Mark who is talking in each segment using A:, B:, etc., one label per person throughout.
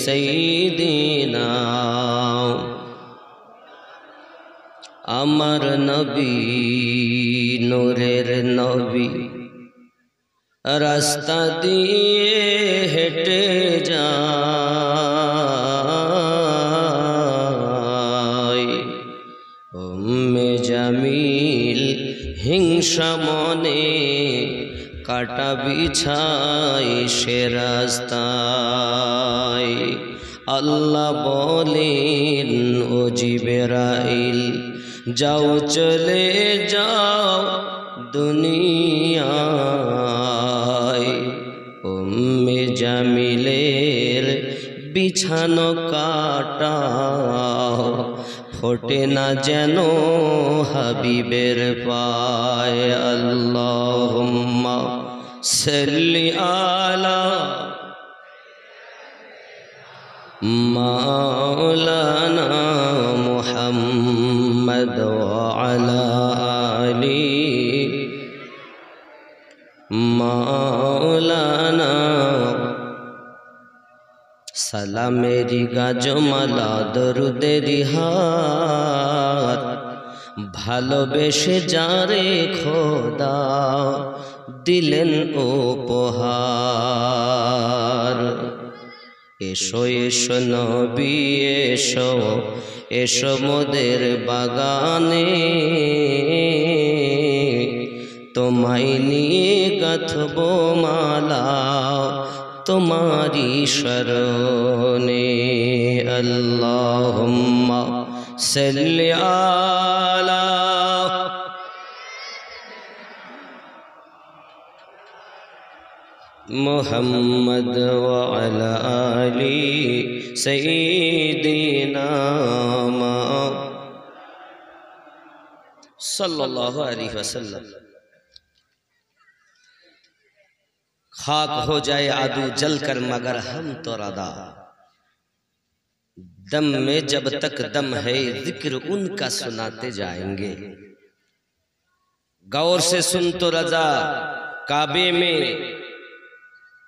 A: সাইয়্যিদিনা আমার নবী নূরের নবী রাস্তা দিয়ে হেঁটে যায় উম্মে জামিল হিংসা মনে কাটা বিছাই সে রাস্তায় আল্লাহ বলেন ও জিবরাইল যাও চলে যাও দুনিয়ায় উম্মে জামিলের বিছানো কাটা ফোটে না যেন হাবিবের পায় আল্লাহুম্মা সাল্লি আলা মাওলানা মুহাম্মদ ওয়া আলা আলি মাওলানা সালামেরি গাজমালা দরুদেরি হাত ভালোবেসে যারে খোদা দিলেন উপহার এসো এসো নবী এসো এসো মোদের বাগানে তোমায় নিয়ে গাঁথব মালা তোমারি শরণে আল্লাহুম্মা সাল্লি আলা মুহাম্মদ ওয়া আলা আলি সাইয়্যিদিনা सल्लल्लाहु अलैहि वसल्लम। खाक हो जाए आदू जलकर मगर हम तो रदा दम में जब तक दम है जिक्र उनका सुनाते जाएंगे। गौर से सुन तो रजा काबे में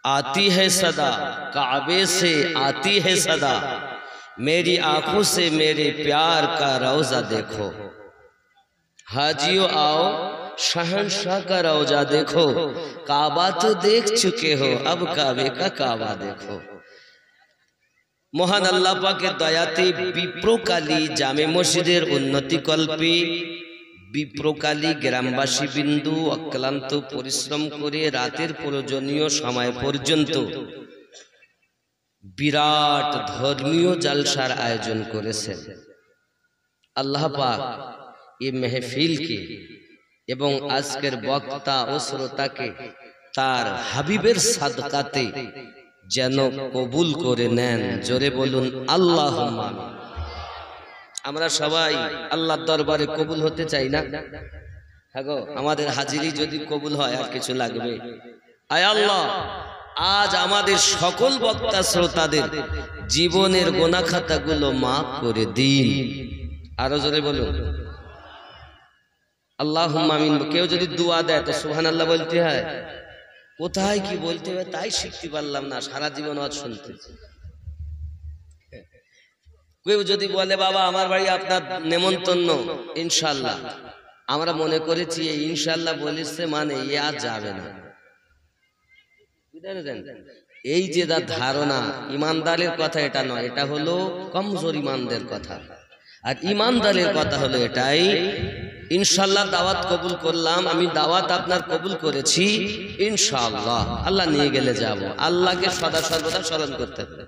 A: आती है सदा काबे से आती है सदा मेरी आंखों से मेरे प्यार का रोजा देखो। हाजियों आओ शहंशाह का रौजा देखो। काबा तो देख चुके हो अब काबे का काबा देखो। মহান আল্লাহ পাকের দয়াতে বিপ্রকালী জামে মসজিদের উন্নতি কল্পে বিপ্রকালী গ্রামবাসী বিন্দু অক্লান্ত পরিশ্রম করে রাতের প্রয়োজনীয় সময় পর্যন্ত বিরাট ধর্মীয় জালসার আয়োজন করেছেন। আল্লাহ পাক এই মেহফিল কে এবং আজকের বক্তা ও শ্রোতাকে তার হাবিবের সাদকাতে যেন কবুল করে নেন। জোরে বলুন আল্লাহুম্মা আমিন। আমরা সবাই আল্লাহর দরবারে কবুল হতে চাই না? হ্যাঁ গো, আমাদের হাজিরি যদি কবুল হয় আর কিছু লাগবে? আয় আল্লাহ, আজ আমাদের সকল বক্তা শ্রোতাদের জীবনের গুনাহ খাতাগুলো মাফ করে দিন। আরো জোরে বলুন আল্লাহুম্মা আমিন। কেউ যদি দোয়া দেয় তো সুবহানাল্লাহ বলতে হয়। কোথায় কি বলতে হবে তাই শিখতে পারলাম না, সারা জীবন আজ শুনতে। কেউ যদি বলে বাবা আমার বাড়ি আপনার নেমন্তন্ন, ইনশাআল্লাহ, আমরা মনে করেছি এই ইনশাআল্লাহ বলিছে মানে এ আর যাবে না। এই যে তার ধারণা, ইমানদারের কথা এটা নয়, এটা হলো কমজোর ইমানদের কথা। আর ইমানদারের কথা হলো এটাই, ইনশাআল্লাহ দাওয়াত কবুল করলাম, আমি দাওয়াত আপনার কবুল করেছি, ইনশাআল্লাহ আল্লাহ নিয়ে গেলে যাব। আল্লাহকে সদা সর্বদা স্মরণ করতে হবে।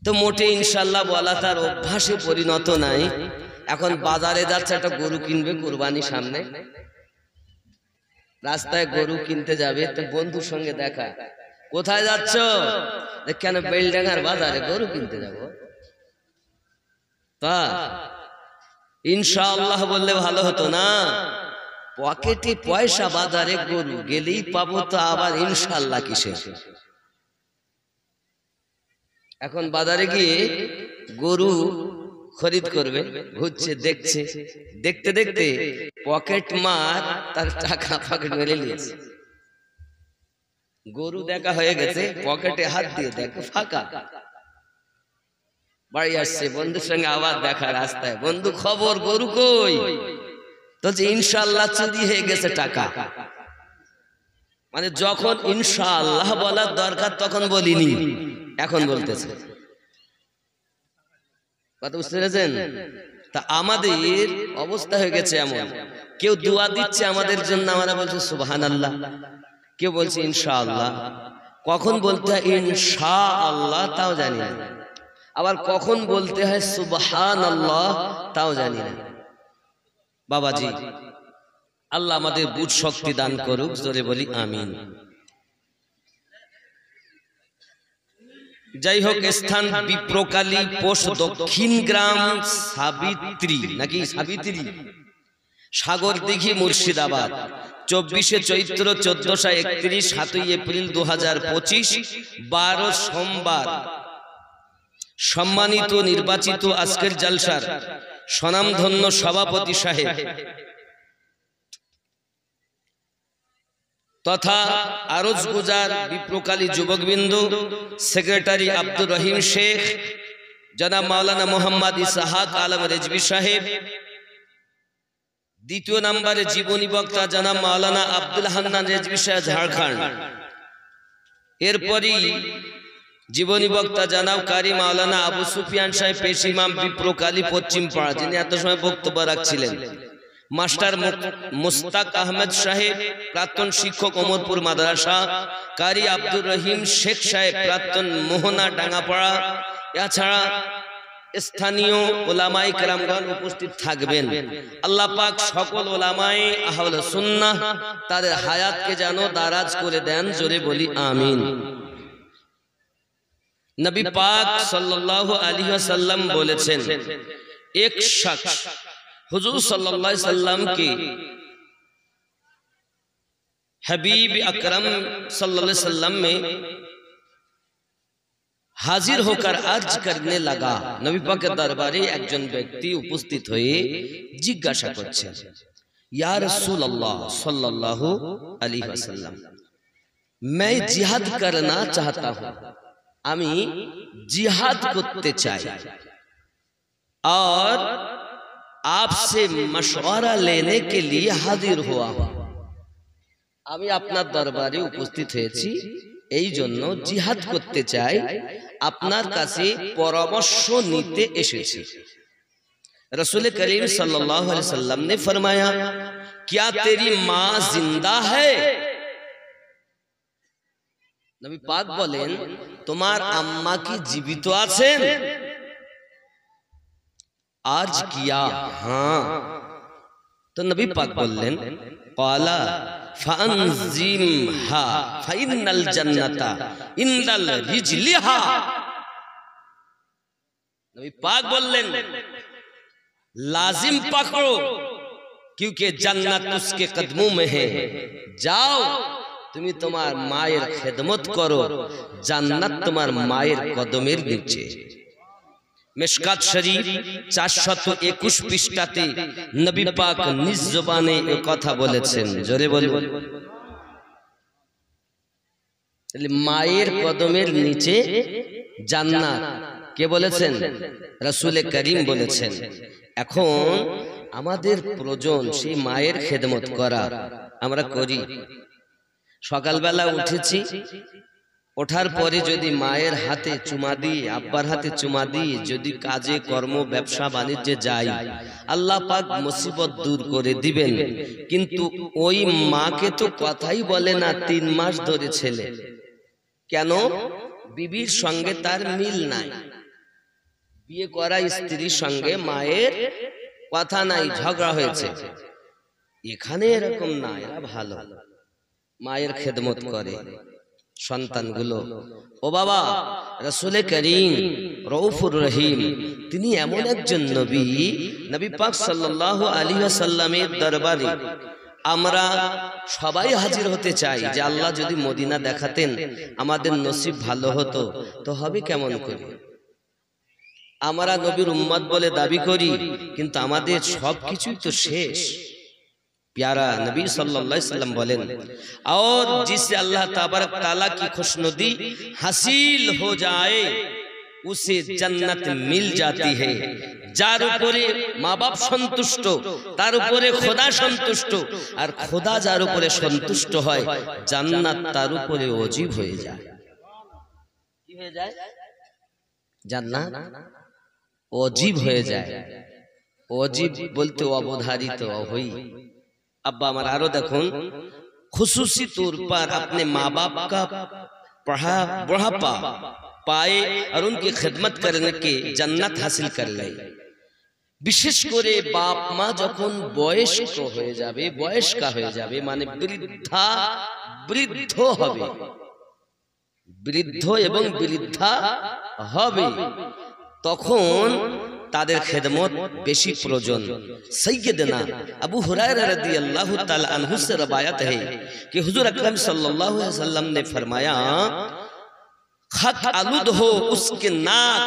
A: তো মোটে ইনশাআল্লাহ বলা তার অভ্যাসে পরিণত নাই। এখন বাজারে যাচ্ছে, একটা গরু কিনবে কুরবানির সামনে, রাস্তায় গরু কিনতে যাবে, তো বন্ধুর সঙ্গে দেখা, কোথায় যাচ্ছ? কেন? বেলডাঙ্গার বাজারে গরু কিনতে যাব। তা ইনশাআল্লাহ বললে ভালো হতো না? পকেটে পয়সা, বাজারে গরু, গেলেই পাবো, তো আবার ইনশাআল্লাহ কিসের? এখন বাজারে গিয়ে গরু খরিদ করবে, ঘুরছে, দেখছে, দেখতে দেখতে পকেট মার তার টাকা পকেট মেরে নিয়েছে। গরু দেখা হয়ে গেছে, পকেটে হাত দিয়ে দেখে ফাঁকা। বাড়ি আসছে, বন্ধুর সঙ্গে আবার দেখা রাস্তায়, বন্ধু খবর গরু কই? তো ইনশাআল্লাহ চুরি হয়ে গেছে টাকা। মানে যখন ইনশাআল্লাহ বলার দরকার তখন বলিনি, এখন বলতেছে। কথা বুঝতে পেরেছেন? তা আমাদের অবস্থা হয়ে গেছে এমন, কেউ দোয়া দিচ্ছে আমাদের জন্য, আমরা বলছি সুবহানাল্লাহ, কেউ বলছে ইনশাআল্লাহ। কখন বলতে হয় ইনশাআল্লাহ তাও জানি না, আবার কখন বলতে হয় সুবহানাল্লাহ তাও জানি না। বাবাজি, আল্লাহ আমাদের বুঝ শক্তি দান করুক, জোরে বলি আমিন। যাই হোক, স্থান বিপ্রকালী, পোস্ট দক্ষিণ গ্রাম, সাবিত্রী নাকি সাবিত্রী, সাগরদিঘি, মুর্শিদাবাদ। 24শে চৈত্র 1431, 7ই এপ্রিল 2025, 12 সোমবার। সম্মানিত নির্বাচিত আজকের জালসার স্বনামধন্য সভাপতি সাহেব তথা আরজ গুজার বিপ্রকালী যুবকবৃন্দ, সেক্রেটারি আব্দুর রহিম শেখ, জনাব মাওলানা মোহাম্মদ ইসহাক আলম রেজভী সাহেব, দ্বিতীয় নম্বরে জীবনী বক্তা জনাব মাওলানা আব্দুল হান্নান রেজভী সাহেব, ঝাড়খণ্ড। এরপরই জীবনী বক্তা জনাব কারি মাওলানা আবু সুফিয়ান সাহেব, পেশ ইমাম, বিপ্রকালী, পশ্চিম পাড়া, যিনি এত সময় বক্তব্য রাখছিলেন। মাস্টার মুস্তাক আহমেদ সাহেব, প্রাক্তন শিক্ষক, ওমরপুর মাদ্রাসা। কারি আব্দুর রহিম শেখ সাহেব, প্রাক্তন মোহনা, ডাঙ্গাপাড়া। এছাড়া স্থানীয় ওলামায়ে কেরামগণ উপস্থিত থাকবেন। আল্লাহ পাক সকল ওলামায়ে আহলে সুন্নাহ তাদের হায়াতকে যেন দারাজ করে দেন, জোরে বলি আমিন। নবী পাক সাল্লাল্লাহু আলাইহি ওয়াসাল্লাম বলেছেন, এক শখস हुजूर सल्लल्लाहु अलैहि वसल्लम के हबीब अकरम सल्लल्लाहु अलैहि वसल्लम में हाजिर होकर अर्ज करने लगा। नबी पाकेर दरबारे एकजन व्यक्ति उपस्थित हुए जिज्ञासा करছেন, या रसूलल्लाह सल्लल्लाहु अलैहि वसल्लम, मैं जिहाद करना चाहता हूं, आमी जिहाद करते चाই, और आपसे मशवरा लेने के लिए हाजिर हुआ हूं। আমি আপনার দরবারে উপস্থিত হয়েছি এই জন্য জিহাদ করতে চাই, আপনার কাছে পরামর্শ নিতে এসেছি। रसूल करीम सल्लल्लाहु अलैहि वसल्लम ने फरमाया, क्या तेरी माँ जिंदा है? नबी पाक बोलेन, তোমার আম্মা কি জীবিত আছেন? अर्ज किया, हाँ। तो नबी पाक बोलेन, काला फअनजिमहा फइन्नल जन्नता इंदल रिजलिहा। नबी पाक बोलेन, लाजिम पकड़ो, क्योंकि जन्नत उसके कदमों में है। जाओ, তুমি তোমার মায়ের খেদমত করো, জান্নাত তোমার মায়ের কদমের নিচে। মিশকাত শরীফ 421 পৃষ্ঠাতে নবী পাক নিজ জবানে এই কথা বলেছেন, জোরে বলুন। মায়ের কদমের নিচে জান্নাত কে বলেছেন? রাসূল করিম বলেছেন। এখন আমাদের প্রয়োজন সেই মায়ের খেদমত করা, আমরা করি। সকালবেলা উঠেছি, ওঠার পরে যদি মায়ের হাতে চুমা দিই, আব্বার হাতে চুমা দিই, যদি কাজে কর্ম ব্যবসা বাণিজ্যে যাই, আল্লাহ পাক মুসিবত দূর করে দিবেন। কিন্তু ওই মাকে তো কথাই বলে না 3 মাস ধরে ছেলে। কেন? বিবির সঙ্গে তার মিল নাই, বিয়ে করা স্ত্রীর সঙ্গে মায়ের কথা নাই, ঝগড়া হয়েছে। এখানে এরকম না, এরা ভালো, মায়ের খেদমত করে সন্তানগুলো। ও বাবা, রাসূল করিম রউফুর রহিম, তিনি এমন একজন নবী, নবী পাক সাল্লাল্লাহু আলাইহি ওয়াসাল্লামের দরবারে আমরা সবাই হাজির হতে চাই যে আল্লাহ যদি মদিনা দেখাতেন আমাদের নসিব ভালো হতো। তো হবে কেমন করে? আমরা নবীর উম্মত বলে দাবি করি, কিন্তু আমাদের সবকিছুই তো শেষ। प्यारा नबी सल्लल्लाहु अलैहि वसल्लम बोलें, और जिससे अल्लाह तबारक ताला की खुशनुदी हासिल हो जाए उसे जन्नत मिल जाती है। जार उपरे माँ बाप संतुष्ट, तार उपरे खुदा संतुष्ट, और खुदा जार उपरे संतुष्ट হয় জান্নাত তার উপরে ওয়াজিব হয়ে যায়। কি হয়ে যায়? জান্নাত ওয়াজিব হয়ে যায়। ওয়াজিব বলতে অবধারিত হই। अब्बा हमारा आरो देखुन, खुसूसी तौर पर अपने माँ बाप का बुढ़ापा पाए और उनकी खिदमत करने के जन्नत हासिल कर ले। विशेष करे बाप मा जखन बयस्क হয়ে যাবে, বয়স্কা হয়ে যাবে মানে বৃদ্ধা বৃদ্ধ হবে, বৃদ্ধ এবং বৃদ্ধা হবে, তখন তাদের খেদমত বেশি প্রয়োজন। सैयदना अबू हुरैरा रदियल्लाहु ताला अन्हु से रवायत है कि हुजूर अकरम सल्लल्लाहु अलैहि वसल्लम ने फरमाया, खाक आलूद हो उसके नाक,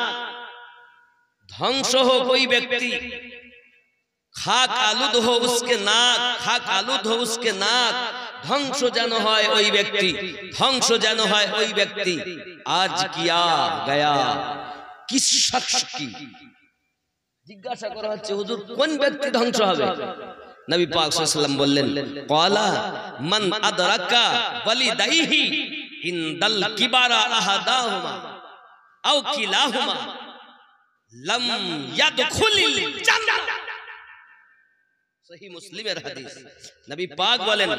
A: ध्वंस हो कोई व्यक्ति, खाक आलूद हो उसके नाक, खाक आलूद हो उसके नाक, ধ্বংস যেন হয় ওই ব্যক্তি, ধ্বংস যেন হয় ওই ব্যক্তি। आज किया गया किस शख्स की, জিজ্ঞাসা করা হচ্ছে হুজুর কোন ব্যক্তি ধ্বংস হবে? নবী পাক সাল্লাল্লাহু আলাইহি ওয়াসাল্লাম বললেন, ক্বালা মান আদরাকা ওয়ালিদাইহি ইনদাল কিবারা আহাদাহুমা আও কিলাহুমা লাম ইয়াদখুলিল জান্নাহ। সহিহ মুসলিমের হাদিস। নবী পাক বলেন,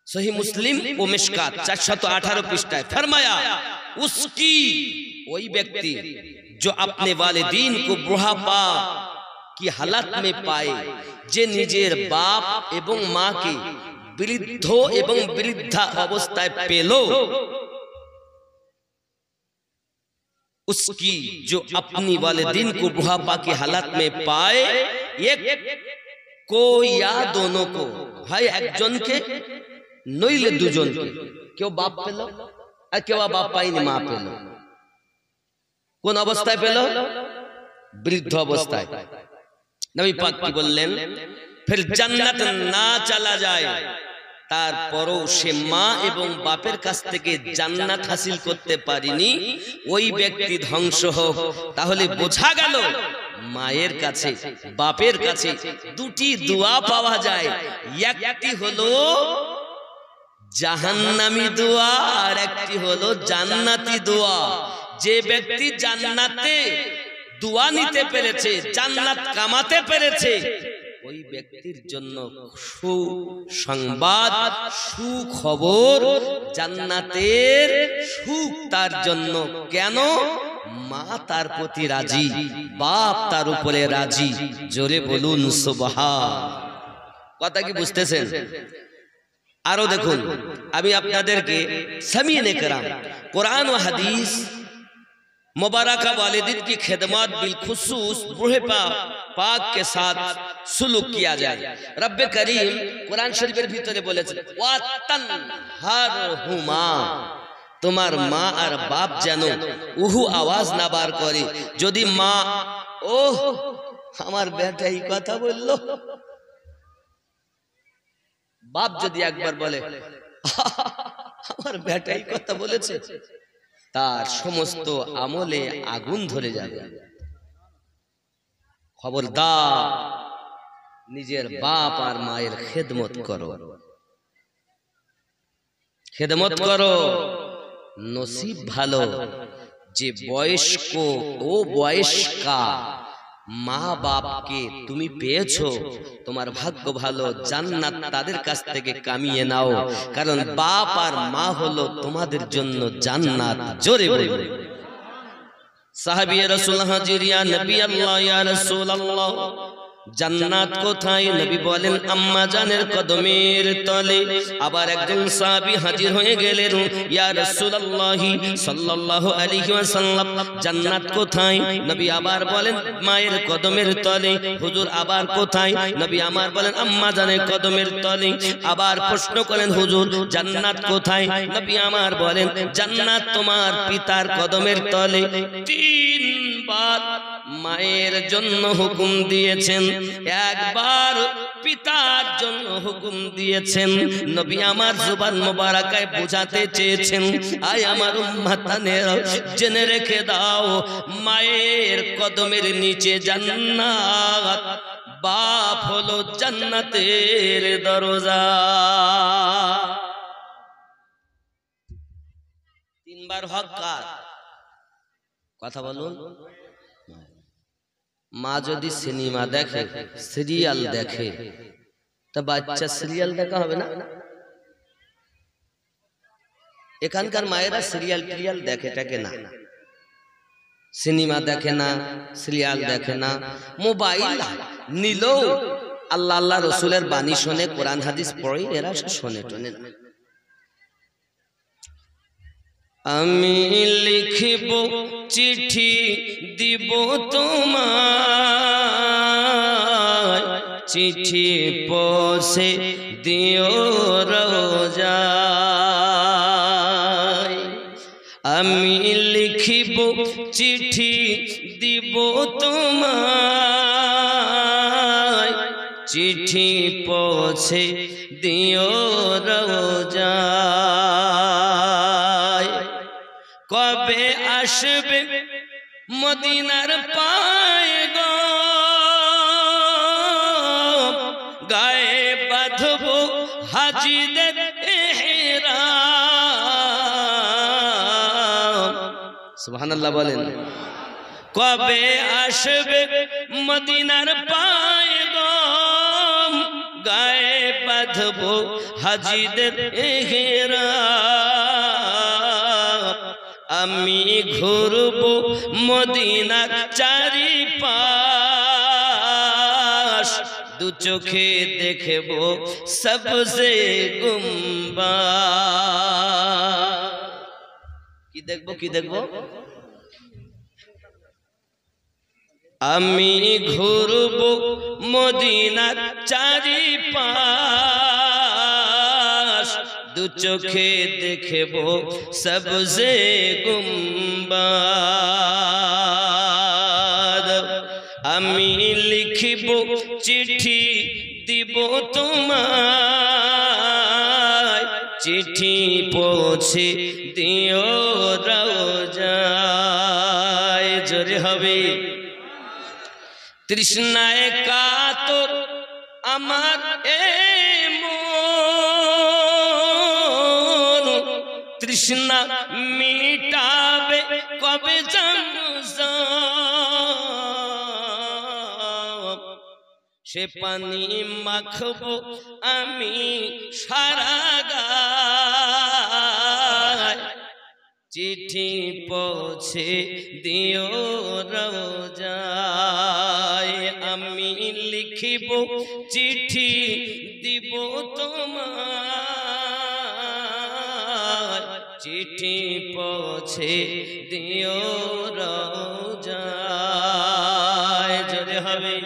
A: सही मुस्लिम व मिशकात 418 पृष्ठाएं, फरमाया उसकी वही व्यक्ति जो अपने वालिदीन को बुढ़ापा की हालत में पाए, जे निजेर बाप एवं माँ के वृद्ध एवं वृद्धा अवस्थाएं पेलो, उसकी जो अपनी वालिदीन को बुढ़ापा की हालत में पाए, एक को या दोनों को, भाई एक जन के নইলে দুজনকে, কেউ বাপ পেল আর কেউ বাপ পাইনি, মা পেল। কোন অবস্থায় পেল? বৃদ্ধ অবস্থায়। নবী পাক কি বললেন, ফির জান্নাত না চলা যায়, তারপরও সে মা এবং বাপের কাছ থেকে জান্নাত হাসিল করতে পারেনি, ওই ব্যক্তি ধ্বংস হোক। তাহলে বোঝা গেল মায়ের কাছে বাপের কাছে দুটি দোয়া পাওয়া যায়। একটি হলো জাহান্নামী দোয়া আর একটি হলো জান্নাতি দোয়া। যে ব্যক্তি জান্নাতে দোয়া নিতে পেরেছে, জান্নাত কামাতে পেরেছে, ওই ব্যক্তির জন্য সুসংবাদ, সুখবর, জান্নাতের সুখ তার জন্য। কেন? মা তার প্রতি রাজি, বাপ তার উপরে রাজি। জোরে বলুন সুবহান। কথা কি বুঝতেছেন? আরো দেখুন, আমি আপনাদেরকে সামিনে কেরাম कुरान व हदीस मुबारका वालिदीन की खिदमत बिलखुसूस बूढ़े पाक के साथ सुलूक किया जाए। रब करीम कुरान शरीफের ভিতরে বলেছেন, ওয়াতানহারহুমা, তোমার মা আর বাপ যেন উহু আওয়াজ না বার করে। যদি মা ও আমার বেটা এই কথা বলল, বাপ যদি একবার বলে আমার বেটা এই কথা বলেছে, তার সমস্ত আমলে আগুন ধরে যাবে। খবরদার নিজের বাপ আর মায়ের খেদমত করো, খেদমত করো। নসিব ভালো যে বয়স্ক ও বয়স্কা মা বাপকে তুমি পেয়েছো, তোমার ভাগ্য ভালো। জান্নাত তাদের কাছ থেকে কামিয়ে নাও, কারণ বাপ আর মা হলো তোমাদের জন্য জান্নাত। জোরে বলুন সাহাবী রাসূল হাজির, ইয়া নবী আল্লাহ, ইয়া রাসূল আল্লাহ, জান্নাত কোথায়? নবী বলেন আম্মা জানের কদমের তলে। আবার একজন সাহাবী হাজির হয়ে গেলেন, ইয়া রাসূলুল্লাহ সাল্লাল্লাহু আলাইহি ওয়াসাল্লাম, জান্নাত কোথায়? নবী আবার বলেন মায়ের কদমের তলে। হুজুর আবার কোথায়? নবী আমার বলেন আম্মা জানের কদমের তলে। আবার প্রশ্ন করেন হুজুর জান্নাত কোথায়? নবী আমার বলেন জান্নাত তোমার পিতার কদমের তলে। 3 বার মায়ের জন্য হুকুম দিয়েছেন, একবার পিতার জন্য হুকুম দিয়েছেন। নবী আমার জুবান মোবারকায় বোঝাতে চেয়েছেন, আয় আমার উম্মতানেরা জেনে রেখে দাও, মায়ের কদমের নিচে জান্নাত, বাপ হলো জান্নাতের দরজা। তিনবার হক কার? কথা বলুন। মা যদি সিনেমা দেখে, সিরিয়াল দেখে, তা বাচ্চা সিরিয়াল দেখা হবে না? এখানকার মায়েরা সিরিয়াল টিরিয়াল দেখে টাকে না, সিনেমা দেখে না, সিরিয়াল দেখে না, মোবাইল নিলেও আল্লাহ আল্লাহ রসুলের বাণী শোনে, কোরআন হাদিস পড়ে, এরা শোনে টোনে না। আমি লিখিব চিঠি দিব তোমায়, চিঠি পৌঁছে দিও রোজায়। আমি লিখিব চিঠি দিব তোমায়, চিঠি পৌঁছে দিও রোজায়। কবে আসবে মদিনার পায়ে গো, গায়ে বাঁধব হাজিদের ইহরাম। সুবহানাল্লাহ বলেন। কবে আসবে মদিনার পায়ে গো, গায়ে বাঁধব হাজিদের ইহরাম। আমি ঘুরব মদিনার চারিপাশ, দু চোখে দেখব সবসে গুম্বা। কি দেখব? কি দেখব? আমি ঘুরব মদিনার চারিপাশ, দু চোখে দেখব সবসে গুম্বাদ। আমি লিখিব চিঠি দিব তোমায়, চিঠি পৌঁছে দিও রোজায়। জোরে হবে। তৃষ্ণায় কাতর আমার এ মন, তৃষ্ণা মিটাবে কবে জমজম, সে পানি মাখবো আমি সারা গায়, চিঠি পৌঁছে দিও রোজায়। আমি লিখিব চিঠি দিব তোমায়, চিঠি পৌঁছে দিও রোজায়। জোরে হবে।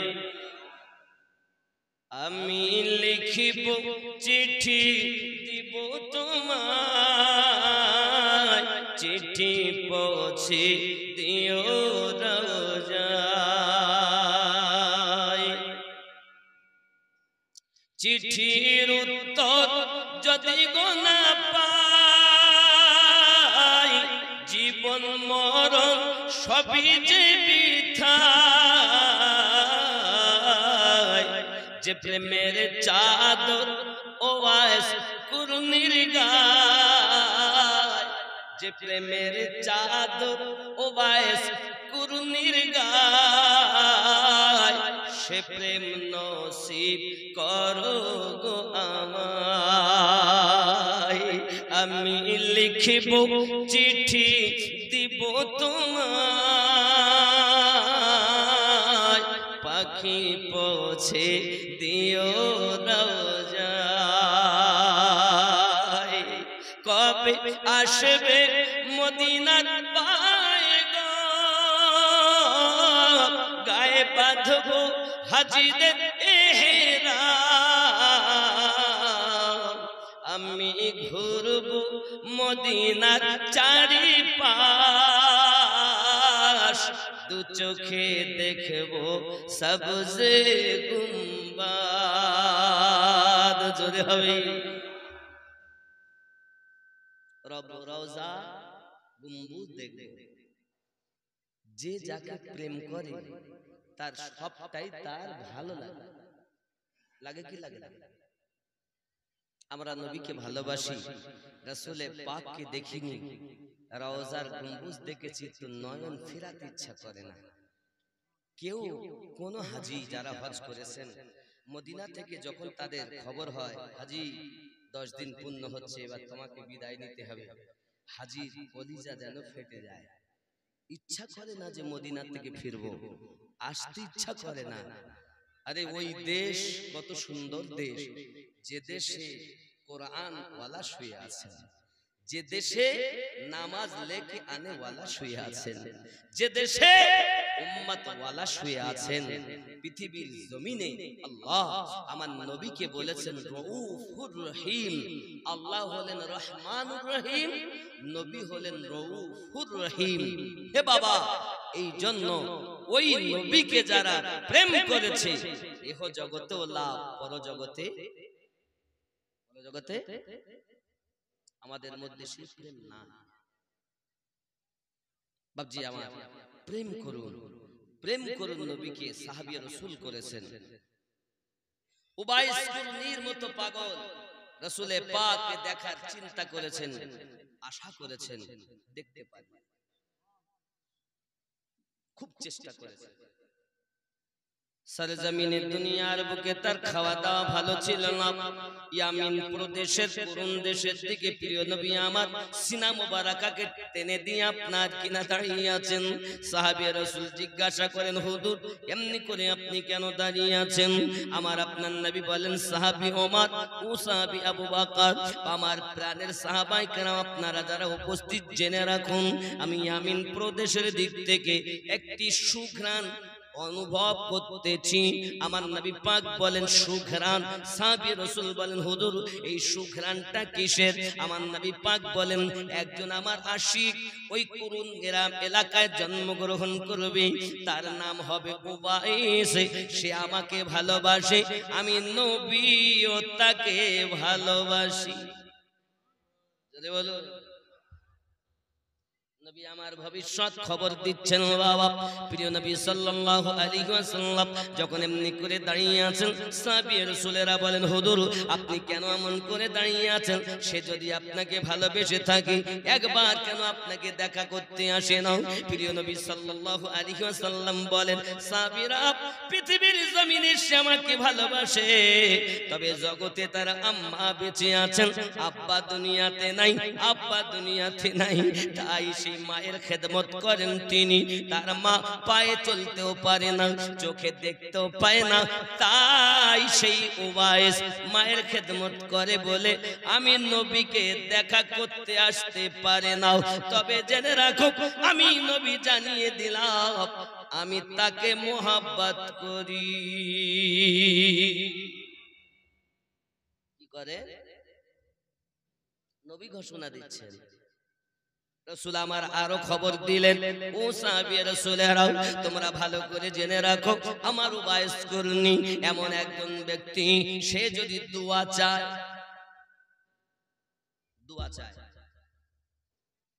A: আমি লিখিব চিঠি দিব তোমায়, চিঠি পৌঁছে দিও রোজায়। চিঠির উত্তর যদি গো না পাই, জীবন মরণ সবই যে বৃথা। যে প্রেমের চাদর ওয়াস কুরনির গায়, যে প্রেমের চাদর ওয়াস কুরনির গায়, সে প্রেম নসিব করো গো আমায়। আমি লিখিব চিঠি দিব তোমায়, পাখি পৌঁছে দিও রোজায়। কবে আসবে মদিনার পায়ে গো, গায়ে বাঁধব হাজিদের ইহরাম। আমি ঘুরব মদিনার চারিপাশ, দু চোখে দেখবো সবজে গুম্বাদ। জোরে হবে রওজা গম্বুজ দেখবো। যে যাকে প্রেম করে তার সবটাই তার ভালো লাগে। লাগে কি লাগে না? আমরা নবীকে ভালোবাসি, রাসূলে পাককে দেখিনি, রওজার গম্বুজ দেখেছি তো নয়ন ফেরাতে ইচ্ছা করে না। কেউ কোন হাজী যারা হজ করেছেন মদিনা থেকে যখন তাদের খবর হয় হাজী 10 দিন পূর্ণ হচ্ছে, এবার তোমাকে বিদায় নিতে হবে, হাজীর কলিজা যেন ফেটে যায়। ইচ্ছা করে না যে মদিনা থেকে ফিরবো, আসতে ইচ্ছা করে না। আরে ওই দেশ কত সুন্দর দেশ, যে দেশে কোরআন ওয়ালা শুয়ে আছেন, যে দেশে নামাজ লেখে আনে ওয়ালা শুয়ে আছেন, যে দেশে উম্মত ওয়ালা শুয়ে আছেন। পৃথিবীর জমিনে আল্লাহ আমার নবীকে বলেছেন রউফুর রহিম। আল্লাহ হলেন রহমানুর রহিম, নবী হলেন রউফুর রহিম। হে বাবা, এই জন্য ওই নবীকে যারা প্রেম করেছে ইহ জগতেও লাভ, পরজগতে জগতে আমাদের মধ্যে সেই প্রেম না। বাবজি আমার প্রেম করুন, প্রেম করুন নবীকে। সাহাবী রাসূল করেছেন। উবাইস কুরনির মতো পাগল রাসূলে পাককে দেখার চিন্তা করেছেন, আশা করেছেন, দেখতে পারেন, খুব চেষ্টা করেছেন। সরজমিনের দুনিয়ার বুকে তার খাওয়া দাওয়া ভালো ছিল না। ইয়ামিন প্রদেশের কোন দেশের দিকে প্রিয় নবী আমার সিনা মোবারকাকে টেনে দিয়ে আপনার কিনা দাঁড়িয়ে আছেন। সাহাবী রাসূল জিজ্ঞাসা করেন হুজুর এমনি করে আপনি কেন দাঁড়িয়ে আছেন? আমার আপনার নবী বলেন সাহাবী ওমর ও সাহাবী আবু বকর, আমার প্রাণের সাহাবায়ে কেরাম আপনারা যারা উপস্থিত জেনে রাখুন, আমি ইয়ামিন প্রদেশের দিক থেকে একটি সুঘ্রাণ অনুভব করতেছি। আমার নবী পাক বলেন সুঘ্রাণ। সাহাবী রাসূল বলেন হুজুর এই সুঘ্রাণটা কিসের? আমার নবী পাক বলেন একজন আমার আশিক ওই কুরুন গ্রাম এলাকায় জন্মগ্রহণ করবে, তার নাম হবে উবাইস। সে আমাকে ভালোবাসে, আমি নবীও তাকে ভালোবাসি। যদি বলো নবী আমার ভবিষ্যৎ খবর দিচ্ছেন বাবা। প্রিয় নবী সাল্লাল্লাহু আলাইহি ওয়াসাল্লাম যখন এমনি করে দাঁড়িয়ে আছেন, সাহাবী রাসূলেরা বলেন হুজুর আপনি কেন এমন করে দাঁড়িয়ে আছেন? সে যদি আপনাকে ভালোবেসে থাকে একবার কেন আপনাকে দেখা করতে আসে না? প্রিয় নবী সাল্লাল্লাহু আলাইহি ওয়াসাল্লাম বলেন সাহাবীরা পৃথিবীর জমিনে সে আমাকে ভালোবাসে, তবে জগতে তার আম্মা বেঁচে আছেন, আব্বা দুনিয়াতে নাই, আব্বা দুনিয়াতে নাই, তাই সেই মায়ের খেদমত করেন তিনি। তার মা পায়ে চলতেও পারে না, চোখে দেখতেও পায় না, তাই সেই উবাইস মায়ের খেদমত করে বলে আমি নবীকে দেখা করতে আসতে পারে না। তবে জেনে রাখো আমি নবী জানিয়ে দিলাম আমি তাকে মোহাব্বত করি। কি করে নবী ঘোষণা দিচ্ছেন। রাসূল আমার আরো খবর দিলেন ও সাহাবী রাসূলেরাও তোমরা ভালো করে জেনে রাখো আমার উবাইস কুরনি এমন একজন ব্যক্তি, সে যদি দোয়া চায়, দোয়া চায়,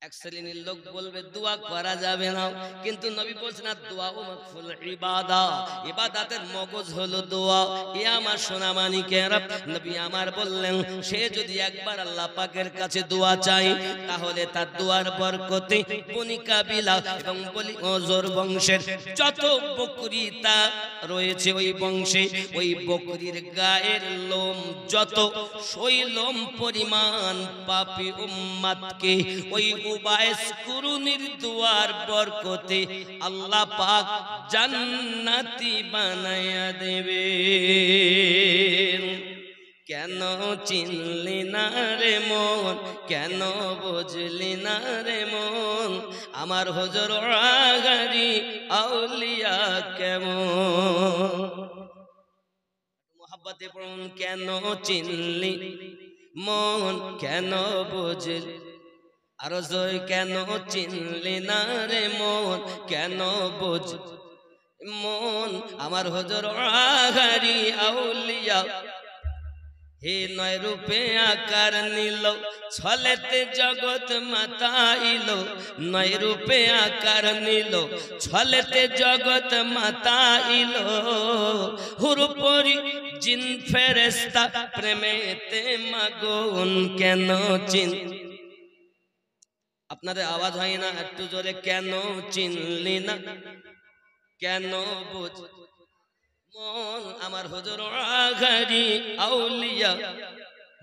A: এক শ্রেণীর লোক বলবে দোয়া করা যাবে না, কিন্তু নবী বলছেন না দোয়া ও মাকফুল ইবাদা, ইবাদতের মগজ হলো দোয়া। এ আমার সোনা মানিকেরা নবী আমার বললেন সে যদি একবার আল্লাহ পাকের কাছে দোয়া চায় তাহলে তার দোয়ার বরকতে বনি কাবিলা এবং বনি ওজর বংশের যত বকরি তা রয়েছে ওই বংশে, ওই বকরির গায়ের লোম যত ওই লোম পরিমাণ পাপী উম্মতকে ওই উবাইস কুরনির দুয়ার বরকতে আল্লাহ পাক জান্নাতি বানায়া দেবে। কেন চিনলি না রে মন, কেন বুঝলি না রে মন, আমার হুজুর আগারি আউলিয়া কেমন। মোহাব্বতে পড়ুন কেন চিনলি মন, কেন বুঝলি আরো জয় কেন চিনলি না রে মন, কেন বুঝ মন আমার হুজুর আগারি আউলিয়া হে নয় রূপে আকার নিল, ছলেতে জগৎ মাতাইল, নয় রূপে আকার নিল, ছলেতে জগৎ মাতাইল, হুরুপরি জিন ফেরেশতা প্রেমেতে মাগুন কেন চিন। আপনাদের আওয়াজ হয় না একটু জোরে, কেন চিনলি না, কেন বুঝ মন আমার হুজুর আগারি আউলিয়া।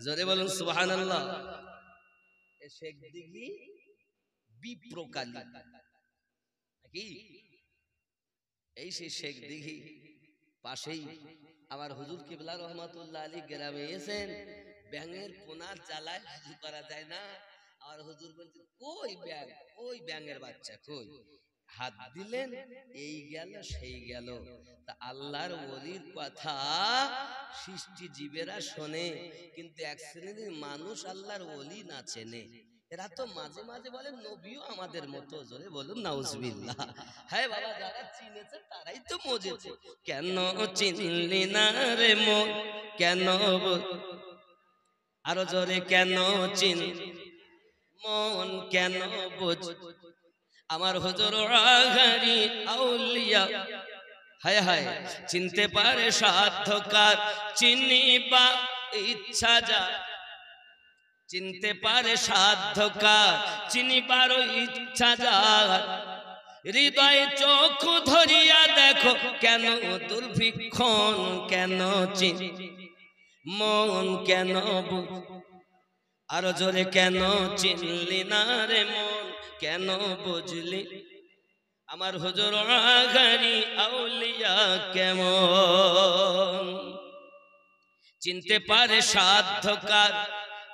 A: জোরে বলুন সুবহানাল্লাহ। শেখ দিঘি বিপ্রকালী নাকি, এই সেই শেখ দিঘি পাশেই আমার হুজুর কিবলা রহমাতুল্লাহ আলী গ্রামে এসেন। ব্যাঙের পোনার জ্বালায় হাজু করা যায় না। আর হুজুর বলছেন কই ব্যাঙ, ওই ব্যাঙের বাচ্চা কই, হাত দিলেন এই গেল সেই গেল। তা আল্লাহর ওলির কথা সৃষ্টি জীবেরা শোনে, কিন্তু এক শ্রেণীর মানুষ আল্লাহর ওলি না চেনে। এরা তো মাঝে মাঝে বলে নবীও আমাদের মতো। জোরে বলুন নাউজুবিল্লাহ। হ্যাঁ বাবা, যারা চিনেছে তারাই তো মজেছে। কেন চিনলি না রে মন, কেন আরো জোরে কেন চিন মন, কেন বুঝ আমার হুজুর আগারি আউলিয়া। হায় হায় চিনতে পারে সাধ্যকার, চিনিবা ইচ্ছা যা, চিনতে পারে সাধ্যকার, চিনিবার ইচ্ছা যার, হৃদয়ে চোখ ধরিয়া দেখো কেন দুর্ভিক্ষণ, কেন চিন মন, কেন আরো জোরে কেন চিনলি না রে মন, কেন বুঝলি আমার হুজুর আগারি আউলিয়া কেমন। চিনতে পারে সাধ্যকার,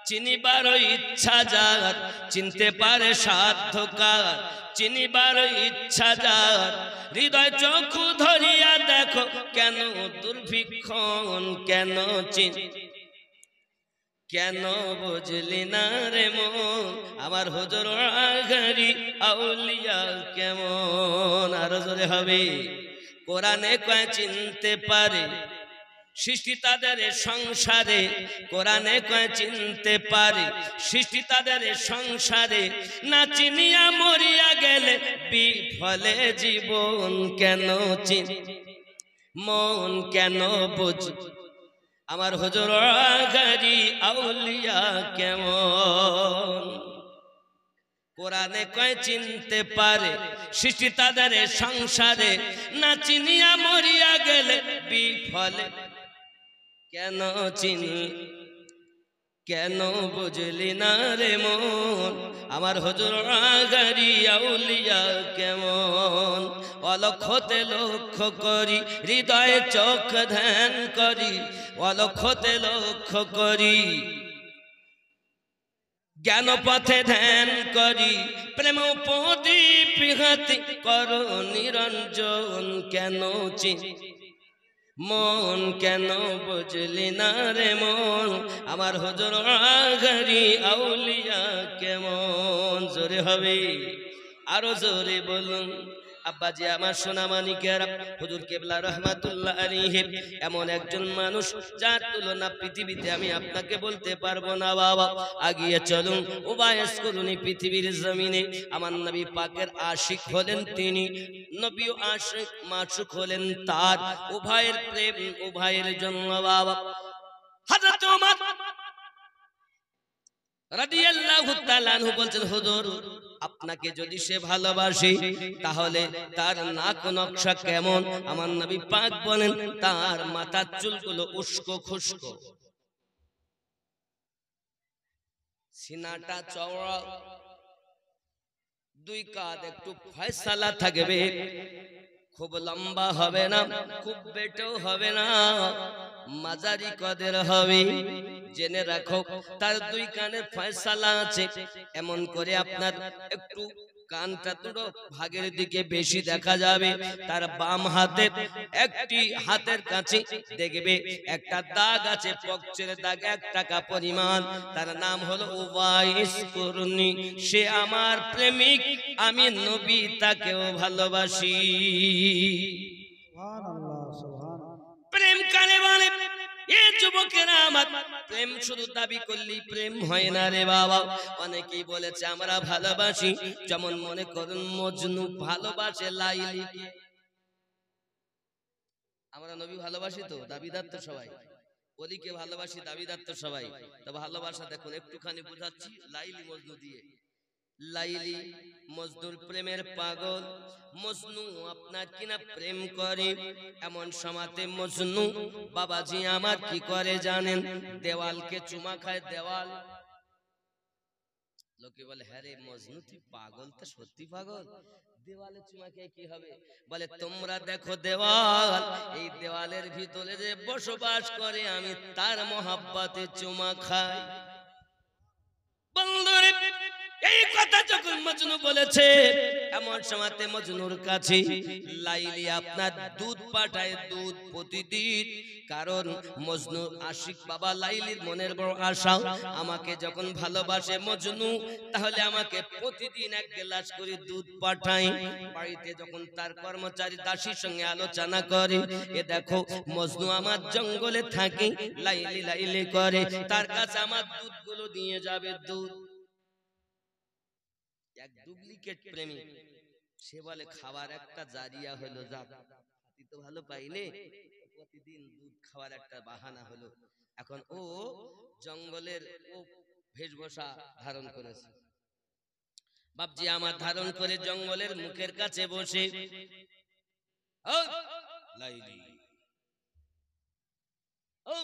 A: চিনিবার ইচ্ছা যার, চিনতে পারে সাধ্যকার, চিনিবার ইচ্ছা যার, হৃদয় চক্ষু ধরিয়া দেখো কেন দুর্ভিক্ষণ, কেন চিন কেন বুঝলি না রে মন আমার হুজুর আগারি আউলিয়া কেমন। আরো জোরে হবে। কোরআনে কয় চিনতে পারে সৃষ্টি তাদের সংসারে, কোরআনে কয় চিনতে পারে সৃষ্টি তাদের সংসারে, না চিনিয়া মরিয়া গেলে বিফলে জীবন, কেন চিন মন, কেন বুঝ আমার হুজুর আগারি আউলিয়া কেমন। কোরআনে কয় চিনতে পারে সৃষ্টি তাদের সংসারে, না চিনিয়া মরিয়া গেলে বিফলে, কেন চিনি কেন বুঝলি না রে মন আমার হুজুর আগারি আউলিয়া কেমন। অলক্ষতে লক্ষ্য করি, হৃদয়ে চোখ ধ্যান করি, অলক্ষতে লক্ষ্য করি, জ্ঞান পথে ধ্যান করি, প্রেম প্রদীপ হাতে করো নিরঞ্জন, কেন চিন মন, কেন বুঝলি না রে মন আমার হুজুর আগারি আউলিয়া কেমন। জোরে হবে, আরো জোরে বলুন। আব্বাজি আমার সোনা মানিকেরা, হুজুর কিবলা রহমাতুল্লাহ আলাইহি এমন একজন মানুষ যার তুলনা পৃথিবীতে আমি আপনাকে বলতে পারবো না। বাবা আগিয়ে চলুন, উবায়েস করুন পৃথিবীর জমিনে আমার নবী পাকের আশিক হলেন তিনি, নবীও আশিক মাশুক হলেন তার, উভয়ের প্রেম উভয়ের জন্য। বাবা হযরত ওমর রাদিয়াল্লাহু তাআলা আনহু বলছেন, হুজুর আপনাকে যদি সে ভালোবাসে তাহলে তার নাক নকশা কেমন? আমার নবী পাক বলেন তার মাথার চুলগুলো উস্কো খুস্কো, সিনাটা চওড়া, দুই কাঁধ একটু ফয়সালা থাকবে, খুব লম্বা হবে না, খুব বেটেও হবে না, মাঝারি কদের হবে। জেনে রাখো তার দুই কানে ফয়সালা আছে, এমন করে আপনার একটু কানটা দুটো ভাগের দিকে বেশি দেখা যাবে। তার বাম হাতে একটি হাতের কাছে দেখবে একটা দাগ আছে, পকচের দাগ 1 টাকা পরিমাণ। তার নাম হলো উওয়াইস কুরনি। সে আমার প্রেমিক, আমি নবী তাকেও ভালোবাসি।
B: সুবহানাল্লাহ সুবহানাল্লাহ।
A: প্রেম কারে বলে? এ যুবকেরা, আমার প্রেম শুধু দাবি করলেই প্রেম হয় না রে বাবা। অনেকেই বলেছে আমরা ভালোবাসি, যেমন মনে করুন মজনু ভালোবাসে লাইলিকে। আমরা নবী ভালোবাসি তো, দাবিদার তো সবাই। অলিকে ভালোবাসি, দাবিদার তো সবাই। তো ভালোবাসা দেখুন একটুখানি বোঝাচ্ছি লাইলি মজনু দিয়ে। লাইলি মজনুর প্রেমের পাগল। মজনু আপনার কিনা প্রেম করে। এমন সময়তে মজনু বাবাজি আমার কি করে জানেন? দেওয়ালকে চুমা খায়। দেওয়াল, লোকে বলে হ্যাঁ রে মজনু তুই পাগল, তো সত্যি পাগল। দেওয়ালে চুমা খেয়ে কি হবে? বলে তোমরা দেখো দেওয়াল, এই দেওয়ালের ভিতরে যে বসবাস করে আমি তার মহাব্বতে চুমা খাই। বন্ধুরে, এই কথা যখন মজনু বলেছে, এমন সময়তে মজনুর কাছে লাইলি আপনার দুধ পাঠায়, দুধ প্রতিদিন। কারণ মজনু আশিক বাবা লাইলির মনের বড় আশা, আমাকে যখন ভালোবাসে মজনু, তাহলে আমাকে প্রতিদিন 1 গ্লাস করে দুধ পাঠায়। বাড়িতে যখন তার কর্মচারী দাসীর সঙ্গে আলোচনা করে, এ দেখো মজনু আমার জঙ্গলে থাকে, লাইলি লাইলি করে, তার কাছে আমার দুধগুলো নিয়ে যাবে। দুধ, এক ডুপ্লিকেট প্রেমী, সে বলে খাবার একটা জারিয়া হলো, যাক হাতি তো ভালো পাইলে, প্রতিদিন দুধ খাওয়ার একটা বাহানা হলো। এখন ও জঙ্গলের ও বেশভূষা ধারণ করেছে। বাপজি আমার ধারণ করে জঙ্গলের মুখের কাছে বসে, ও লাইলি, ও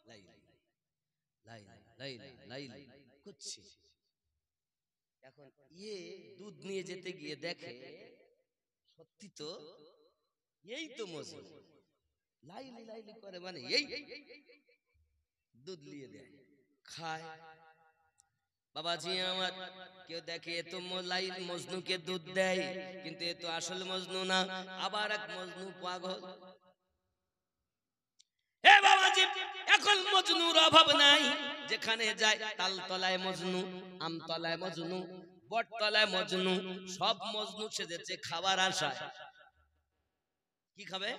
A: লাইলি, লাইলি, লাইলি, লাইলি করছে। এখন ইয়ে দুধ নিয়ে যেতে গিয়ে দেখে সত্যি তো এই তো মজনু। লাইলি লাইলি করে মানে এই দুধ নিয়ে দেয়, খায়। বাবাজি আমার, কেউ দেখে এ তো লাইলি মজনুকে দুধ দেয়, কিন্তু এ তো আসল মজনু না, আবার এক মজনু পাগল। হে বাবাজি, এখন মজনুর অভাব নাই। যেখানে যায় তালতলায় মজনু, আমতলায় মজনু, বটতলায় মজনু, সব মজনু সেজেছে খাবার আশায়। কি খাবে?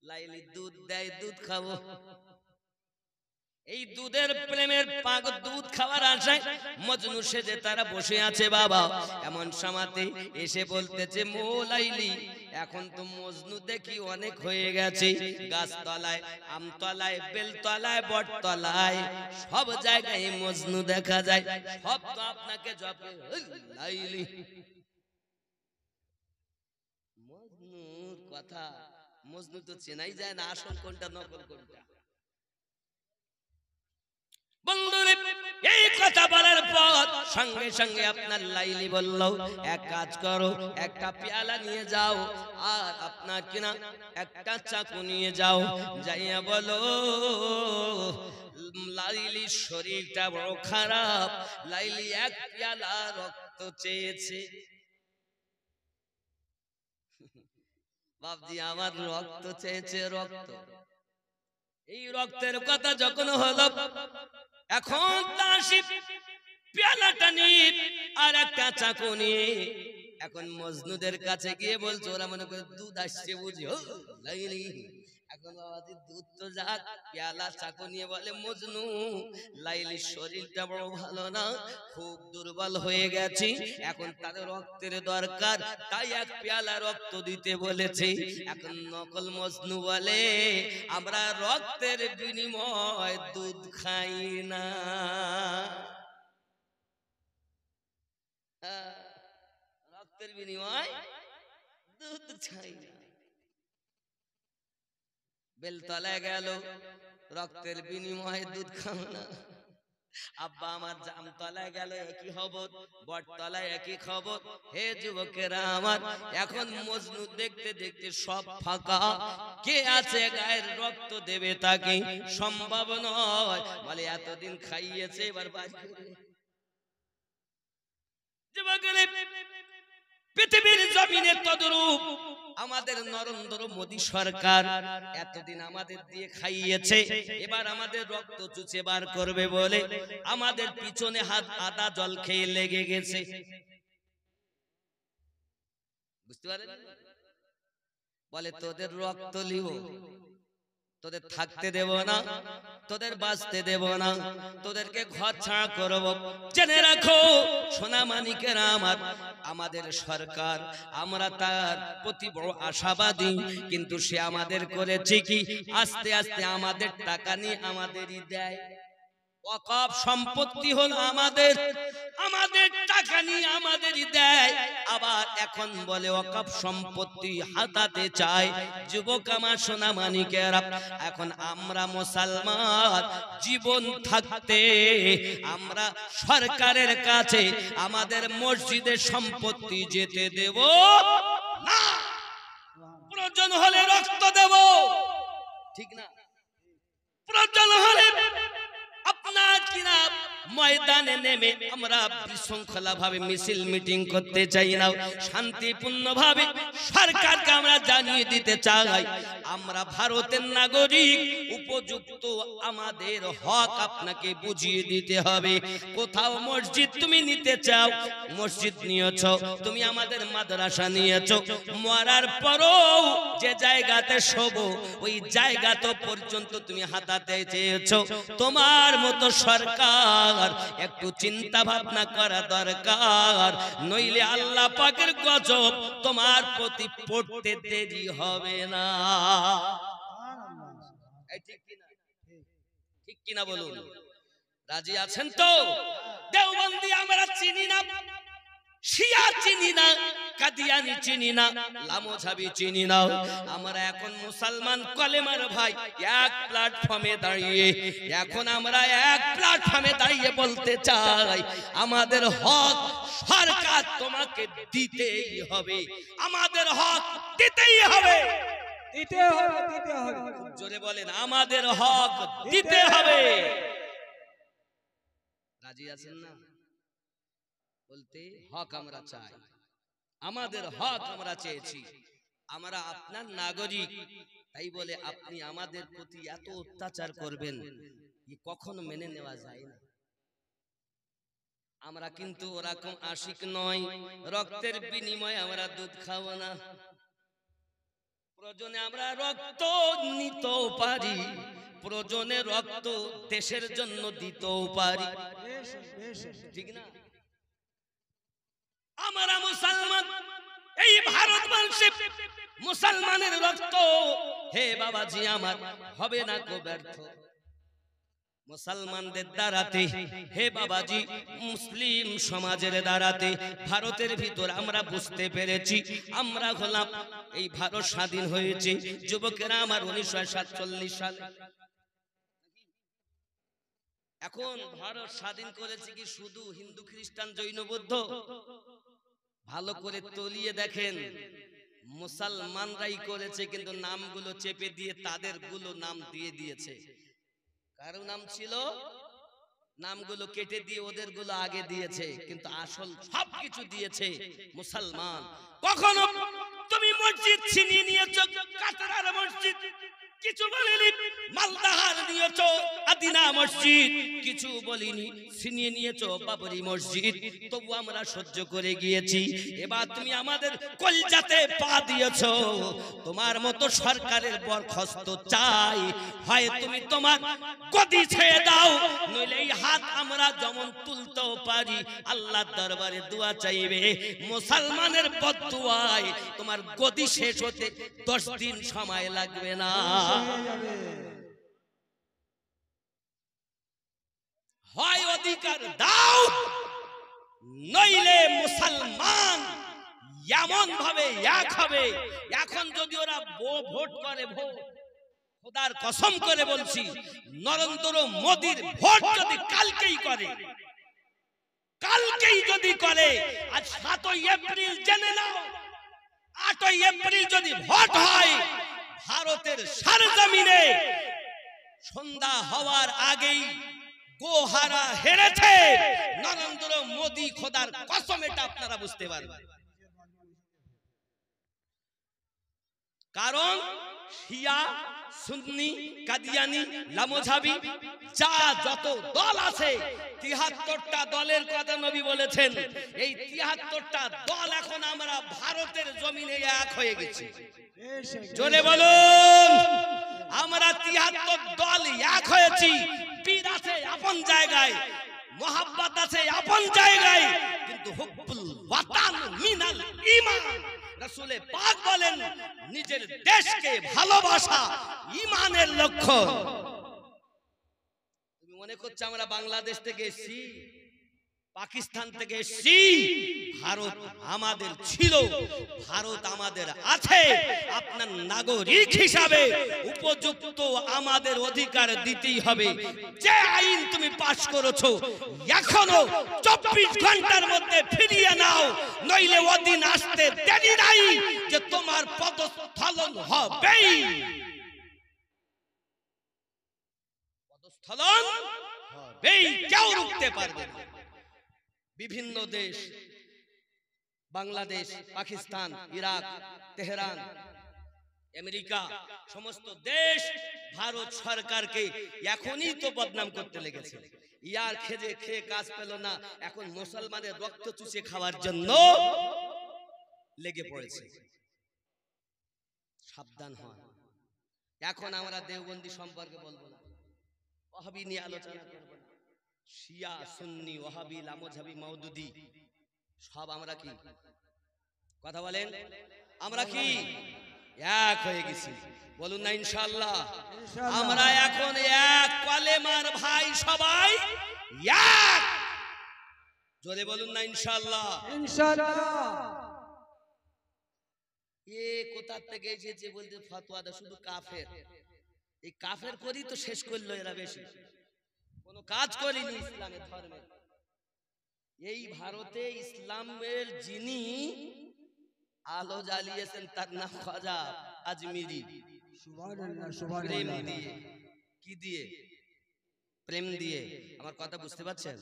A: লাইলি দুধ দেয়, দুধ খাবো। এই দুধের প্রেমের পাগল, দুধ খাওয়ার আশায় মজনু সেজে তারা বসে আছে বাবা। এমন সময়তে এসে বলতেছে, মো লাইলি, এখন তো মজনু দেখি অনেক হয়ে গেছে। গাছতলায়, আমতলায়, বেলতলায়, বটতলায়, সব জায়গায় মজনু দেখা যায়। সব তো আপনাকে জপে লাইলি। মজনুর কথা, মজনু তো চেনাই যায় না, আসল কোনটা নকল কোনটা। বন্ধুরে, এই কথা বলার পর সঙ্গে সঙ্গে আপনার লাইলি বলল, এক কাজ করো, একটা পেয়ালা নিয়ে যাও, আর আপনার কিনা একটা চাকু নিয়ে যাও। যাইয়া বলো লাইলির শরীরটা বড় খারাপ, লাইলি 1 পেয়ালা রক্ত চেয়েছে। বাপজি আমার রক্ত চেয়েছে, রক্ত। এই রক্তের কথা যখন হলো, এখন দাসী পেয়ালাটা নিয়ে আর একটা চাকু নিয়ে এখন মজনুদের কাছে গিয়ে বলছে, ওরা মনে করে দুধ আসছে বুঝি, ও লাইলি। এখন বাবাজি দুধ তো যাক, পেয়ালা চাকু নিয়ে বলে, মজনু লাইলির শরীরটা বড় ভালো না, খুব দুর্বল হয়ে গেছে, এখন তাদের রক্তের দরকার, তাই 1 পেয়ালা রক্ত দিতে বলেছে। এখন নকল মজনু বলে, আমরা রক্তের বিনিময় দুধ খাই না। রক্তের বিনিময় দুধ খাই না। বেলতলায় গেল, রক্তের বিনিময়ে দুধ খাও না। আব্বা আমার জামতলায় গেল, একই খবর, বটতলায় একই খবর। হে যুবকেরা আমার, এখন মজনু দেখতে দেখতে সব ফাঁকা, কে আছে গায়ের রক্ত দেবে তাকে সম্ভব নয়। বলে এতদিন খাইয়েছে, এবার বাড়ি যুবকেরা, পৃথিবীর জমিনে তদ্রূপ আমাদের নরেন্দ্র মোদী সরকার এতদিন আমাদের দিয়ে খাইয়েছে, এবার আমাদের রক্ত চুষে বার করবে বলে আমাদের পিছনে হাত আদা জল খেয়ে লেগে গেছে। বুঝতে পারেন? বলে তোদের রক্ত লিব, তোদের থাকতে দেব না, তোদের বাঁচতে দেব না, তোদেরকে ঘর ছাড়া করব। জেনে রাখো সোনামানিকেরা আমার, আমাদের সরকার, আমরা তার প্রতি বড় আশাবাদী, কিন্তু সে আমাদের করেছে কি আস্তে আস্তে আমাদের টাকা নিয়ে আমাদেরই দেয়। ওয়াকফ সম্পত্তি হলো আমাদের, আমাদের টাকা নিয়ে আমাদেরই দেয়। আবার এখন বলে ওয়াকফ সম্পত্তি হাতাতে চায়। যুবক আমার সোনামানিকেরা, এখন আমরা মুসলমান, জীবন থাকতে আমরা সরকারের কাছে আমাদের মসজিদের সম্পত্তি যেতে দেব না। প্রয়োজন হলে রক্ত দেব, ঠিক না? প্রয়োজন হলে আপনার কিনা ময়দানে নেমে আমরা বিশৃঙ্খলা ভাবে মিছিল মিটিং করতে চাই না, শান্তিপূর্ণ ভাবে সরকারকে আমরা জানিয়ে দিতে চাই আমরা ভারতের নাগরিক, উপযুক্ত আমাদের হক আপনাকে বুঝিয়ে দিতে হবে। কোথাও মসজিদ তুমি নিতে চাও, মসজিদ নিয়েছো, তুমি আমাদের মাদ্রাসা নিয়েছো, মরার পরও যে জায়গাতে শোবো ওই জায়গাতে পর্যন্ত তুমি হাতাতে চেয়েছো। তোমার মতো সরকার একটু চিন্তা ভাবনা করা দরকার, নইলে আল্লাহ পাকের গজব তোমার প্রতি পড়তে দেরি হবে না। ঠিক কিনা বলুন? রাজি আছেন তো? দেওবন্দি আমরা চিনি না, শিয়া চিনি না, কাদিয়ানি চিনি না, লামোঝাবি চিনি না। আমরা এখন মুসলমান কলেমার ভাই এক প্ল্যাটফর্মে দাঁড়িয়ে, এখন আমরা এক প্ল্যাটফর্মে দাঁড়িয়ে বলতে চাই আমাদের হক সরকার তোমাকে দিতেই হবে, আমাদের হক দিতেই হবে, দিতে হবে, দিতে হবে। জোরে বলেন, আমাদের হক দিতে হবে। রাজি আছেন না? বলতে হক আমরা চাই, আমাদের হক আমরা চেয়েছি, আমরা আপনার নাগরিক, তাই বলে আপনি আমাদের প্রতি এত অত্যাচার করবেন কখনো মেনে নেওয়া যায় না। আমরা কিন্তু ওরকম আশিক নয়, রক্তের বিনিময়ে আমরা দুধ খাবো না। প্রয়োজনে আমরা রক্ত নিতেও পারি, প্রয়োজনে রক্ত দেশের জন্য দিতেও পারি, ঠিক না? আমরা মুসলমান, এই ভারতবর্ষে মুসলমানের রক্ত হে বাবাজি আমার হবে না কো ব্যর্থ। মুসলমানদের দ্বারাতে হে বাবাজি, মুসলিম সমাজের দ্বারাতে ভারতের ভিতর আমরা বুঝতে পেরেছি আমরা হলাম, এই ভারত স্বাধীন হয়েছে যুবকেরা আমার 1947 সালে। এখন ভারত স্বাধীন করেছে কি শুধু হিন্দু, খ্রিস্টান, জৈন, বৌদ্ধ? ভালো করে তলিয়ে দেখেন, মুসলমানরাই করেছে, কিন্তু নামগুলো চেপে দিয়ে তাদের গুলো নাম দিয়ে দিয়েছে। কারো নাম ছিল, নামগুলো কেটে দিয়ে ওদের গুলো আগে দিয়েছে, কিন্তু আসল সবকিছু দিয়েছে মুসলমান। কখনো তুমি মসজিদ ছিনিয়ে নিয়েছো, কাতার মসজিদ কিছু বলিনি, মালদাহার নিয়েছো আদিনা মসজিদ কিছু বলিনি, ছিনিয়ে নিয়েছো বাবরি মসজিদ, তবু আমরা সহ্য করে গিয়েছি। এবার তুমি আমাদের কলজাতে পা দিয়েছো, তোমার মতো সরকারের বরখাস্ত চাই, হয় তুমি তোমার গদি ছেড়ে দাও, নইলে এই হাত আমরা যেমন তুলতেও পারি আল্লাহর দরবারে দোয়া চাইবে, মুসলমানের বদদুয়ায় তোমার গদি শেষ হতে 10 দিন সময় লাগবে না। হয় অধিকার দাও, নইলে মুসলমান এমন ভাবে এক হবে। এখন যদি ওরা ভোট করে, ভোট খোদার কসম করে বলছি, নরেন্দ্র মোদীর ভোট যদি কালকেই করে, কালকেই যদি করে, আজ 7 এপ্রিল জেনে নাও, 8 এপ্রিল যদি ভোট হয়, ভারতের সারজমিনে সন্ধ্যা হওয়ার আগেই গোহারা হেরেছে নরেন্দ্র মোদী, খোদার কসম এটা আপনারা বুঝতে পারবেন। কারণ শিয়া, সুন্নি, কাদিয়ানি, লামোঝাবি যা যত দল আছে ৭৩টা দলের কথা নবী বলেছেন। এই ৭৩টা দল এখন আমরা ভারতের জমিনে এক হয়ে গেছি। জোরে বলুন, আমরা ৭৩ দল এক হয়েছি। পীর আছে আপন জায়গায়, মোহাব্বত আছে আপন জায়গায়, কিন্তু হুব্বুল ওয়াতান মিনাল ঈমান। রাসূলে পাক বলেন নিজের দেশকে ভালোবাসা ঈমানের লক্ষণ। তুমি মনে করছো আমরা বাংলাদেশ থেকে এসেছি, পাকিস্তান থেকে এসেছি? ভারত আমাদের ছিল, ভারত আমাদের আছে। আপনার নাগরিক হিসাবে উপযুক্ত আমাদের অধিকার দিতেই হবে। যে আইন তুমি পাশ করেছো এখনো 24 ঘন্টার মধ্যে ফিরিয়ে নাও, নইলে ওদিন আসতে দেরি নাই যে তোমার পদস্খলন হবেই। পদস্খলন হবেই, কেউ রুখতে পারবে না। বিভিন্ন দেশ, Bangladesh, Pakistan, Iraq, Tehran, America, সমস্ত দেশ ভারত সরকারকে এখনই তো বদনাম করতে লেগেছে। ইয়ার খেয়ে কাজ পেল না, এখন মুসলমানের রক্ত চুষে খাওয়ার জন্য লেগে পড়েছে। সাবধান হন। এখন আমরা দেওবন্দি সম্পর্কে বলবো না, ওয়াহাবি নিয়ে আলোচনা করব না। শিয়া, সুন্নি, ওয়াহাবি, লামোঝাবি, মাউদুদি সব আমরা কি কথা বলেন? আমরা কি এক হয়ে গেছি? বলুন না ইনশাআল্লাহ। আমরা এখন এক কলেমার ভাই, সবাই এক। জোরে বলুন না ইনশাআল্লাহ।
B: ইনশাআল্লাহ।
A: এ কোথা থেকে এসেছে বলতে ফতোয়া দেয় শুধু কাফের। এই কাফের করি তো শেষ করলো এরা, বেশি কোনো কাজ করিনি ইসলামের ধর্মে। এই ভারতে ইসলামের যিনি আলো জ্বালিয়েছেন তার নাম খাজা আজমিরি।
B: সুবহানাল্লাহ,
A: প্রেম
B: সুবহানাল্লাহ।
A: দিয়ে, কি দিয়ে? প্রেম দিয়ে। আমার কথা বুঝতে পারছেন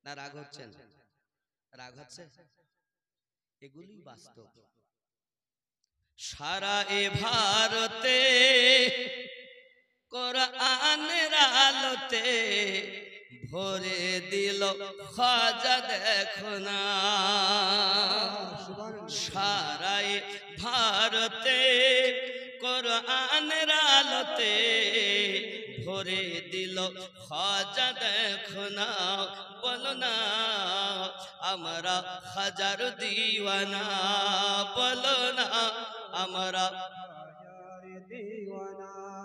A: না? রাগ হচ্ছেন? রাগ হচ্ছে? এগুলি বাস্তব। সারা এ ভারতে কোরআনের আলোতে ভরে দিল খাজা দেখো না। সারা এ ভারতে কোরআনের আলোতে ভরে দিল খাজা দেখো না। বলো না আমরা খাজার দিওয়ানা, বলো না আমরা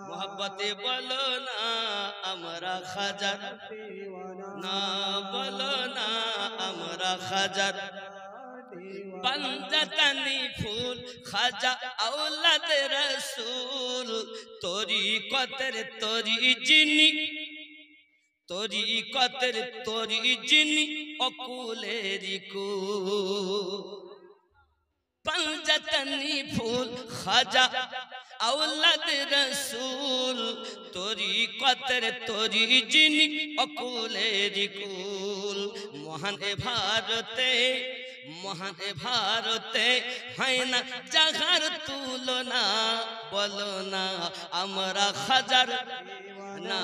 A: মোহাব্বতে, বলো না আমরা খাজার না, বলো না আমরা খাজার। पंजतनी फूल खाजा औलाद रसूल तोरी कतर तोरी जिनी तोरी कतर तोरी जिनी अकुलेरी को पंजतनी फूल खाजा औलाद रसूल तोरी कतर तोरी जिनी अकुलेरी कुल महान भारते महान भारते है ना जगह तुलना बोलो ना हमरा खजार ना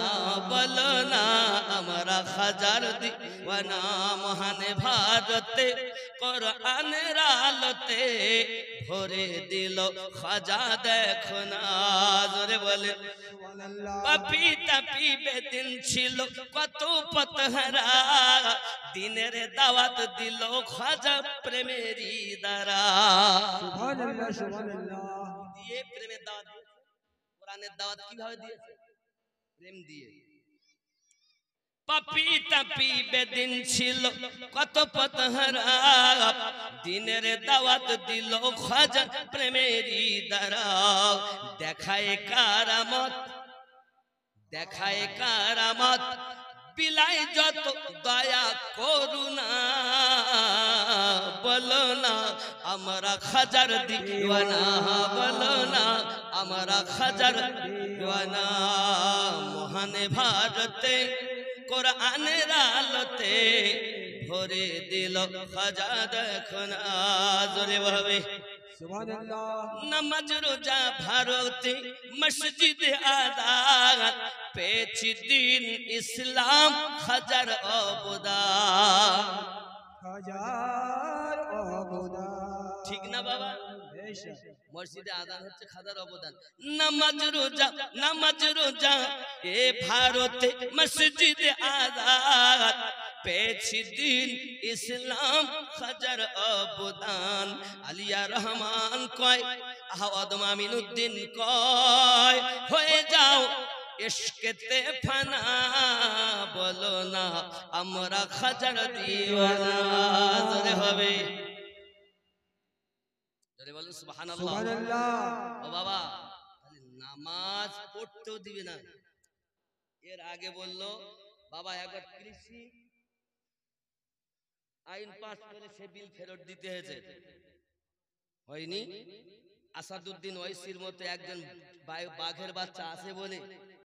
A: बोलो ना हमरा खजार दीवाना महान भारते कुरान आलोते भरे दिल खाजा देखो ना जोरे बोले पापी तापी बेदिन छिलो कतो पतहरा दिनेर दावत दिलो खाजा प्रेमेरी दारा
B: সুবহানাল্লাহ, সুবহানাল্লাহ।
A: दिए प्रेमेर दावत, कुरानेर दावत কিভাবে দিয়েছে? প্রেম দিয়ে। পাপি তাপি বেদিন ছিল কত পতহারা দিনের দাওয়াত দিল খাজা প্রেমেরি দ্বারা দেখায় কারামত দেখায় কারামত বিলায় যত দয়া করুণা বলো না আমরা খাজার দিওয়ানা বলো না আমরা খাজার দিওয়ানা মহান ভারতে কোরআনের আলোতে ভরে দিল খাজা দেখুন জোরে ভাবে
B: সুবহানাল্লাহ
A: নামাজ রোজা ভারতে মসজিদে আজাদ পেয়েছি দিন ইসলাম হাজার অবদান
B: হাজার অবদান
A: ঠিক না বাবা
B: বেশক
A: মসজিদে আজান হচ্ছে খাজার অবদান নামাজ রোজা এ ভারতে মসজিদে আজাদ পেয়েছি দিন ইসলাম হাজার অবদান আলিয়া রহমান কয় আহমদ মামিনুদ্দিন কয় হয়ে যাও ইশকেতে ফানা বলো না আমরা খাজার দিওয়ানা জোরে হবে জোরে বলুন সুবহানাল্লাহ
B: সুবহানাল্লাহ
A: ও বাবা তাহলে নামাজ পড়তেও দিবে না এর আগে বললো বাবা একবার কৃষি আইন পাস করে সে বিল ফেরত দিতে হয়েছে হয়নি আসাদুদ্দিন ওয়াইসির মতো একজন বাঘের বাচ্চা আছে বলে